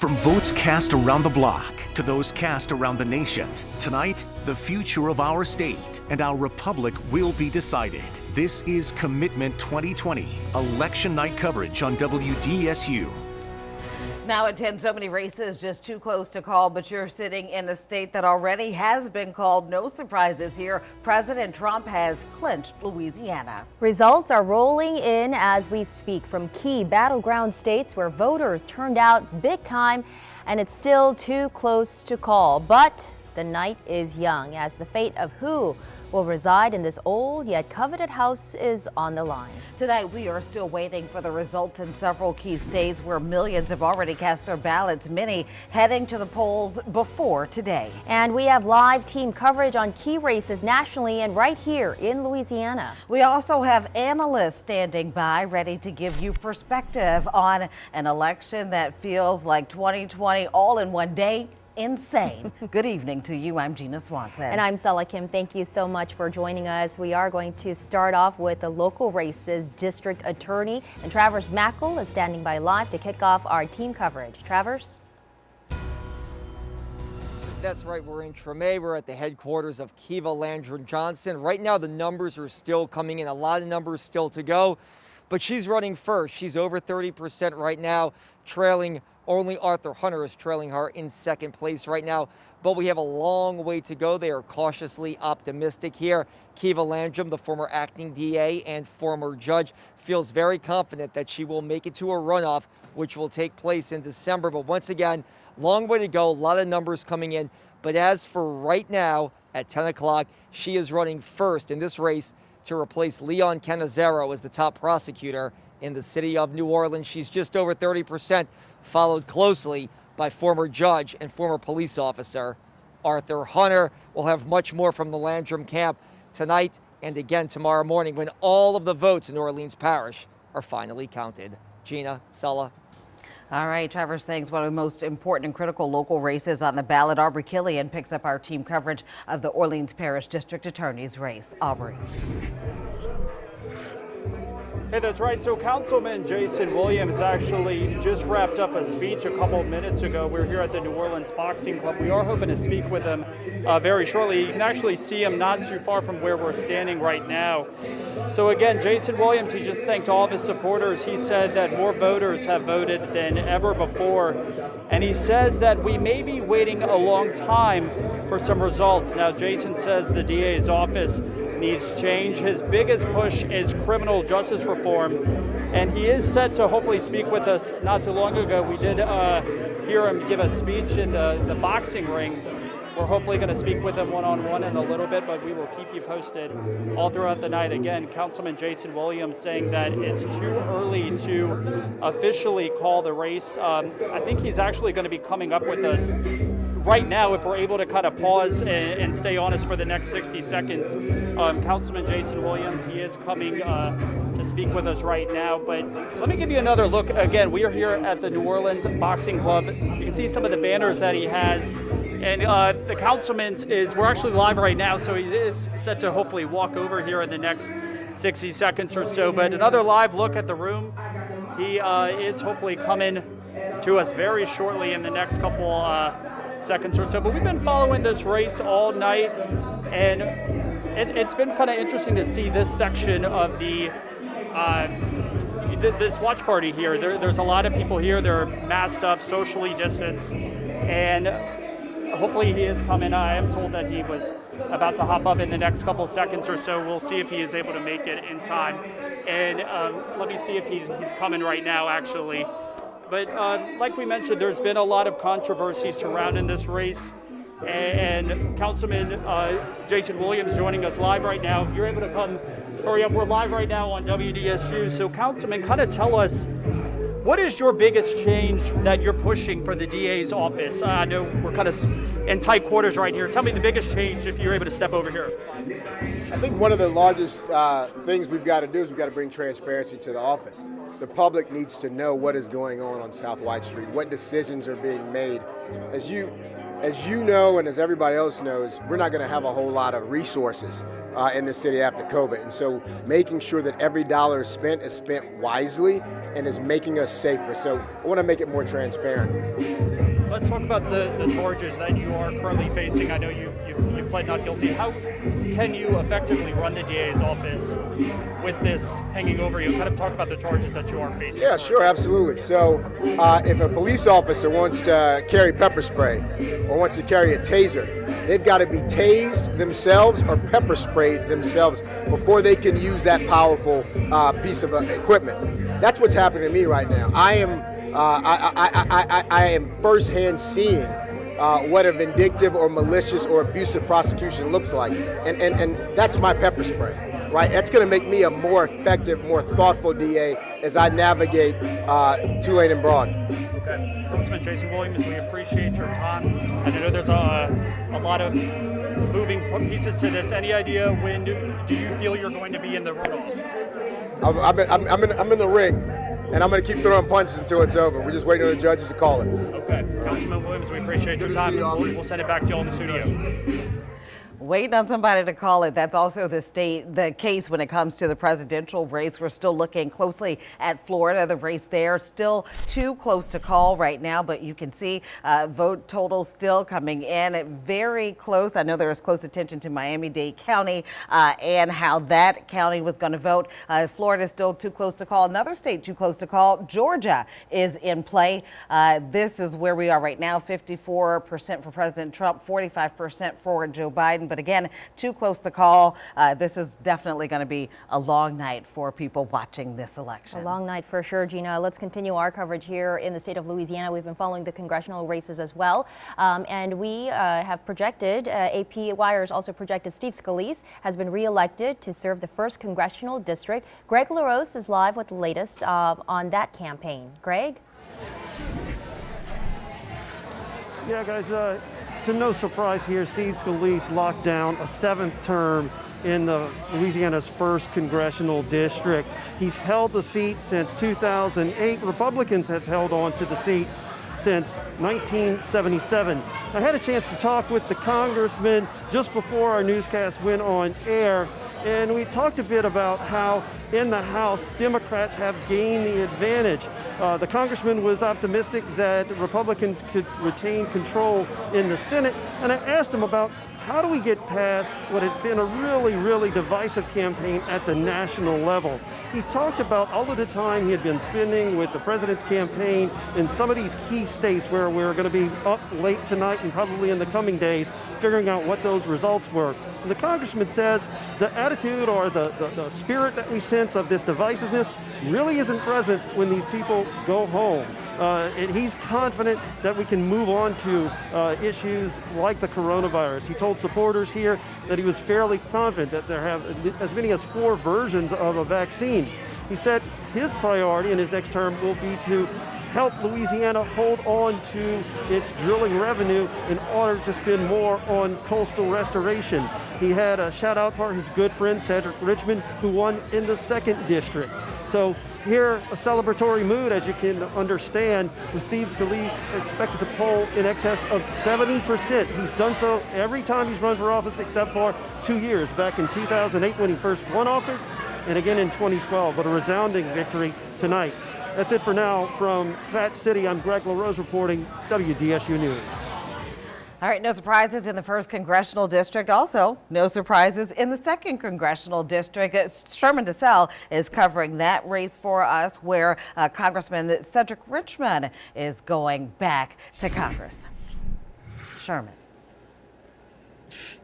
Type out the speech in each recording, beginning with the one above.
From votes cast around the block to those cast around the nation, tonight, the future of our state and our republic will be decided. This is Commitment 2020, election night coverage on WDSU. Now at 10, so many races just too close to call, but you're sitting in a state that already has been called. No surprises here. President Trump has clinched Louisiana. Results are rolling in as we speak from key battleground states where voters turned out big time, and it's still too close to call. But the night is young as the fate of who will reside in this old yet coveted house is on the line. Tonight, we are still waiting for the results in several key states where millions have already cast their ballots, many heading to the polls before today. And we have live team coverage on key races nationally and right here in Louisiana. We also have analysts standing by ready to give you perspective on an election that feels like 2020 all in one day. Insane. Good evening to you. I'm Gina Swanson. And I'm Sella Kim. Thank you so much for joining us. We are going to start off with the local races. District Attorney and Travers Mackel is standing by live to kick off our team coverage. Travers? That's right. We're in Treme. We're at the headquarters of Kiva Landrum Johnson. Right now, the numbers are still coming in. A lot of numbers still to go, but she's running first. She's over 30% right now, trailing. Only Arthur Hunter is trailing her in second place right now, but we have a long way to go. They are cautiously optimistic here. Kiva Landrum, the former acting DA and former judge, feels very confident that she will make it to a runoff, which will take place in December. But once again, long way to go, a lot of numbers coming in. But as for right now, at 10 o'clock, she is running first in this race to replace Leon Cannizzaro as the top prosecutor in the city of New Orleans. She's just over 30%, followed closely by former judge and former police officer Arthur Hunter. We'll have much more from the Landrum camp tonight and again tomorrow morning when all of the votes in Orleans Parish are finally counted. Gina, Sella. All right, Travers, thanks. One of the most important and critical local races on the ballot. Aubrey Killian picks up our team coverage of the Orleans Parish District Attorney's race. Aubrey. Hey, that's right. So Councilman Jason Williams actually just wrapped up a speech a couple of minutes ago. We're here at the New Orleans Boxing Club. We are hoping to speak with him very shortly. You can actually see him not too far from where we're standing right now. So again, Jason Williams, he just thanked all of his supporters. He said that more voters have voted than ever before. And he says that we may be waiting a long time for some results. Now, Jason says the DA's office needs change. His biggest push is criminal justice reform, and he is set to hopefully speak with us. Not too long ago, we did hear him give a speech in the boxing ring. We're hopefully going to speak with him one-on-one in a little bit, but we will keep you posted all throughout the night. Again, Councilman Jason Williams saying that it's too early to officially call the race. I think he's actually going to be coming up with us right now, if we're able to kind of pause and stay honest for the next 60 seconds. Councilman Jason Williams, he is coming to speak with us right now. But let me give you another look. Again, we are here at the New Orleans Boxing Club. You can see some of the banners that he has. And the councilman we're actually live right now, so he is set to hopefully walk over here in the next 60 seconds or so. But another live look at the room. He is hopefully coming to us very shortly in the next couple seconds or so. But we've been following this race all night, and it's been kind of interesting to see this section of this watch party here. There's a lot of people here. They're masked up, socially distanced, and hopefully he is coming. I am told that he was about to hop up in the next couple seconds or so. We'll see if he is able to make it in time. And let me see if he's coming right now, actually. But like we mentioned, there's been a lot of controversy surrounding this race. And Councilman Jason Williams joining us live right now. If you're able to come, hurry up. We're live right now on WDSU. So Councilman, kind of tell us, what is your biggest change that you're pushing for the DA's office? I know we're kind of in tight quarters right here. Tell me the biggest change if you're able to step over here. I think one of the largest things we've got to do is we've got to bring transparency to the office. The public needs to know what is going on South White Street, what decisions are being made. As you know, and as everybody else knows, we're not going to have a whole lot of resources in the city after COVID. And so making sure that every dollar spent is spent wisely and is making us safer. So I want to make it more transparent. Let's talk about the charges that you are currently facing. I know you pled not guilty. How can you effectively run the DA's office with this hanging over you? Kind of talk about the charges that you are facing. Yeah, sure, absolutely. So if a police officer wants to carry pepper spray or wants to carry a taser, they've got to be tased themselves or pepper sprayed themselves before they can use that powerful piece of equipment. That's what's happening to me right now. I am firsthand seeing what a vindictive or malicious or abusive prosecution looks like, and that's my pepper spray, right? That's going to make me a more effective, more thoughtful DA as I navigate Tulane and Broad. Okay, Congressman Jason Williams, we appreciate your time, and I know there's a lot of moving pieces to this. Any idea when do you feel you're going to be in the runoff? I'm in the ring, and I'm going to keep throwing punches until it's over. We're just waiting on the judges to call it. Okay, Councilman Williams, we appreciate your time, and we'll send it back to you all in the studio. Waiting on somebody to call it. That's also the case when it comes to the presidential race. We're still looking closely at Florida. The race there still too close to call right now, but you can see vote totals still coming in at very close. I know there was close attention to Miami-Dade County and how that county was going to vote. Florida is still too close to call. Another state too close to call, Georgia, is in play. This is where we are right now, 54% for President Trump, 45% for Joe Biden. But again, too close to call. This is definitely going to be a long night for people watching this election. A long night for sure, Gina. Let's continue our coverage here in the state of Louisiana. We've been following the congressional races as well. And we have projected, AP Wires also projected Steve Scalise has been reelected to serve the 1st congressional district. Greg LaRose is live with the latest on that campaign. Greg? Yeah, guys, to no surprise here, Steve Scalise locked down a 7th term in Louisiana's 1st congressional district. He's held the seat since 2008. Republicans have held on to the seat since 1977. I had a chance to talk with the congressman just before our newscast went on air, and we talked a bit about how in the House, Democrats have gained the advantage. The congressman was optimistic that Republicans could retain control in the Senate, and I asked him about how do we get past what had been a really, really divisive campaign at the national level. He talked about all of the time he had been spending with the president's campaign in some of these key states where we're going to be up late tonight and probably in the coming days figuring out what those results were. And the congressman says the attitude or the spirit that we sense of this divisiveness really isn't present when these people go home. And he's confident that we can move on to issues like the coronavirus. He told supporters here that he was fairly confident that there have as many as 4 versions of a vaccine. He said his priority in his next term will be to help Louisiana hold on to its drilling revenue in order to spend more on coastal restoration. He had a shout out for his good friend Cedric Richmond, who won in the 2nd district. So here, a celebratory mood, as you can understand, with Steve Scalise expected to poll in excess of 70%. He's done so every time he's run for office except for 2 years, back in 2008 when he first won office, and again in 2012, but a resounding victory tonight. That's it for now. From Fat City, I'm Greg LaRose reporting WDSU News. All right, no surprises in the 1st congressional district. Also, no surprises in the 2nd congressional district. Sherman DeSalle is covering that race for us, where Congressman Cedric Richmond is going back to Congress. Sherman.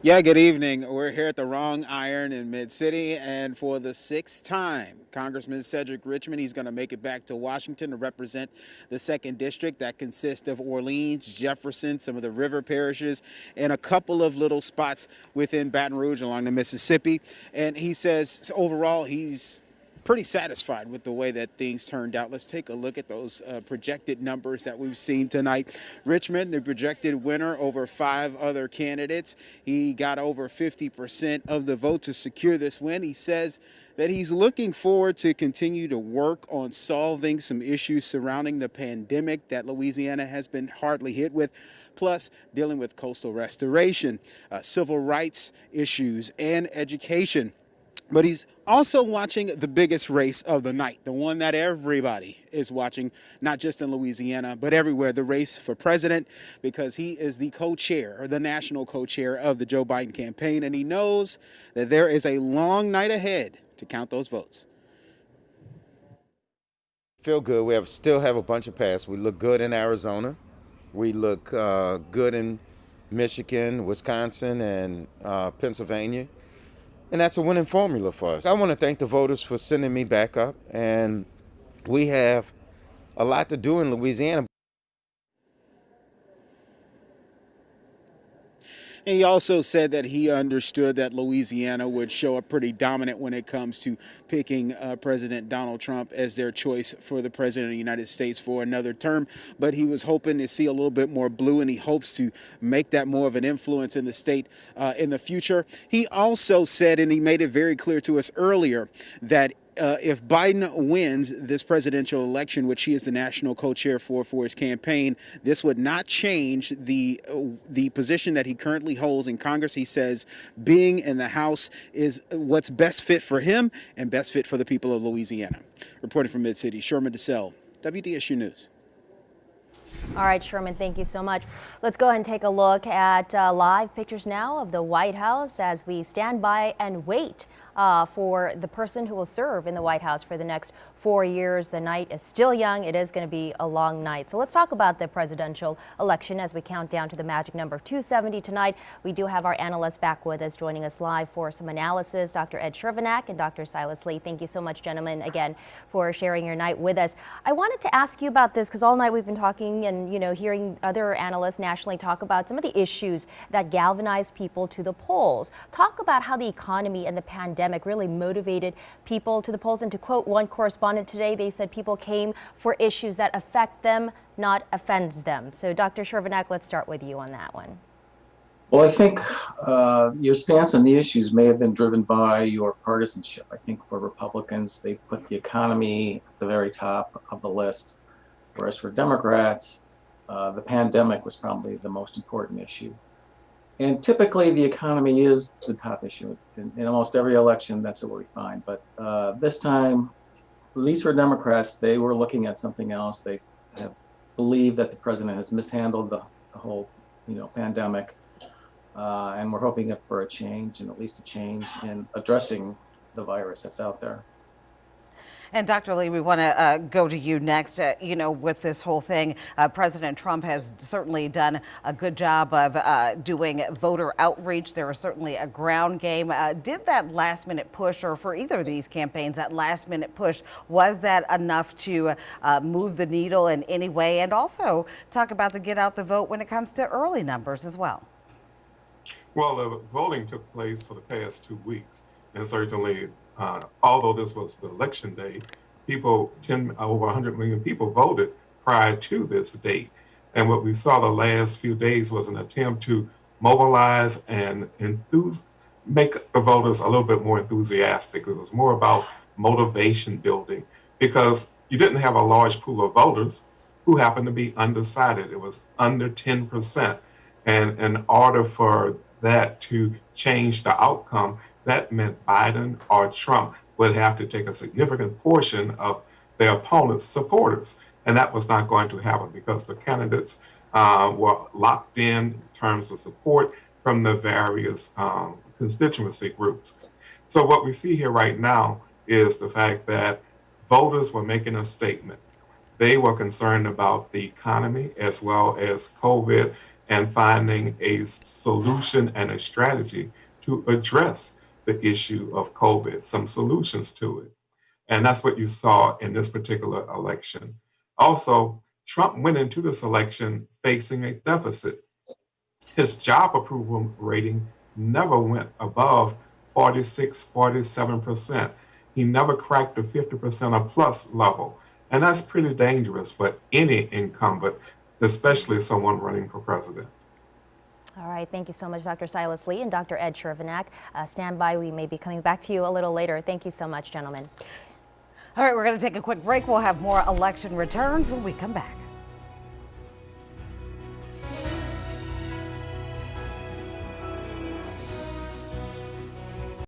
Yeah, good evening. We're here at the Wrong Iron in Mid-City, and for the 6th time, Congressman Cedric Richmond, he's going to make it back to Washington to represent the 2nd district that consists of Orleans, Jefferson, some of the river parishes, and a couple of little spots within Baton Rouge along the Mississippi. And he says overall he's pretty satisfied with the way that things turned out. Let's take a look at those projected numbers that we've seen tonight. Richmond, the projected winner over 5 other candidates. He got over 50% of the vote to secure this win. He says that he's looking forward to continue to work on solving some issues surrounding the pandemic that Louisiana has been hardly hit with, plus dealing with coastal restoration, civil rights issues, and education. But he's also watching the biggest race of the night, the one that everybody is watching, not just in Louisiana, but everywhere, the race for president, because he is the co-chair, or the national co-chair of the Joe Biden campaign, and he knows that there is a long night ahead to count those votes. Feel good. We still have a bunch of pass. We look good in Arizona. We look good in Michigan, Wisconsin, and Pennsylvania. And that's a winning formula for us. I want to thank the voters for sending me back up. And we have a lot to do in Louisiana. And he also said that he understood that Louisiana would show up pretty dominant when it comes to picking President Donald Trump as their choice for the president of the United States for another term. But he was hoping to see a little bit more blue, and he hopes to make that more of an influence in the state in the future. He also said, and he made it very clear to us earlier, that if Biden wins this presidential election, which he is the national co-chair for his campaign, this would not change the position that he currently holds in Congress. He says being in the House is what's best fit for him and best fit for the people of Louisiana. Reporting from Mid-City, Sherman DeSalle, WDSU News. All right, Sherman, thank you so much. Let's go ahead and take a look at live pictures now of the White House as we stand by and wait for the person who will serve in the White House for the next 4 years. The night is still young. It is going to be a long night. So let's talk about the presidential election as we count down to the magic number of 270 tonight. We do have our analysts back with us, joining us live for some analysis, Dr. Ed Chervenak and Dr. Silas Lee. Thank you so much, gentlemen, again, for sharing your night with us. I wanted to ask you about this because all night we've been talking and, hearing other analysts nationally talk about some of the issues that galvanize people to the polls. Talk about how the economy and the pandemic really motivated people to the polls. And to quote one correspondent today, they said people came for issues that affect them, not offends them. So Dr. Chervenak, let's start with you on that one. Well, I think your stance on the issues may have been driven by your partisanship. I think for Republicans, they put the economy at the very top of the list, whereas for Democrats, the pandemic was probably the most important issue. And typically the economy is the top issue. In almost every election, that's what we find. But this time, at least for Democrats, they were looking at something else. They have believed that the president has mishandled the whole pandemic. And we're hoping for a change, and at least a change in addressing the virus that's out there. And Dr. Lee, we want to go to you next. With this whole thing, President Trump has certainly done a good job of doing voter outreach. There was certainly a ground game. Did that last minute push, or for either of these campaigns, that last minute push, was that enough to move the needle in any way? And also talk about the get out the vote when it comes to early numbers as well. Well, the voting took place for the past 2 weeks, and certainly although this was the election day, over 100 million people voted prior to this date. And what we saw the last few days was an attempt to mobilize and make the voters a little bit more enthusiastic. It was more about motivation building, because you didn't have a large pool of voters who happened to be undecided. It was under 10%. And in order for that to change the outcome, that meant Biden or Trump would have to take a significant portion of their opponent's supporters. And that was not going to happen because the candidates were locked in terms of support from the various constituency groups. So what we see here right now is the fact that voters were making a statement. They were concerned about the economy as well as COVID and finding a solution and a strategy to address the issue of COVID, some solutions to it. And that's what you saw in this particular election. Also, Trump went into this election facing a deficit. His job approval rating never went above 46, 47%. he never cracked the 50% or plus level. And that's pretty dangerous for any incumbent, especially someone running for president. All right, thank you so much, Dr. Silas Lee and Dr. Ed Chervenak. Stand by, we may be coming back to you a little later. Thank you so much, gentlemen. All right, we're going to take a quick break. We'll have more election returns when we come back.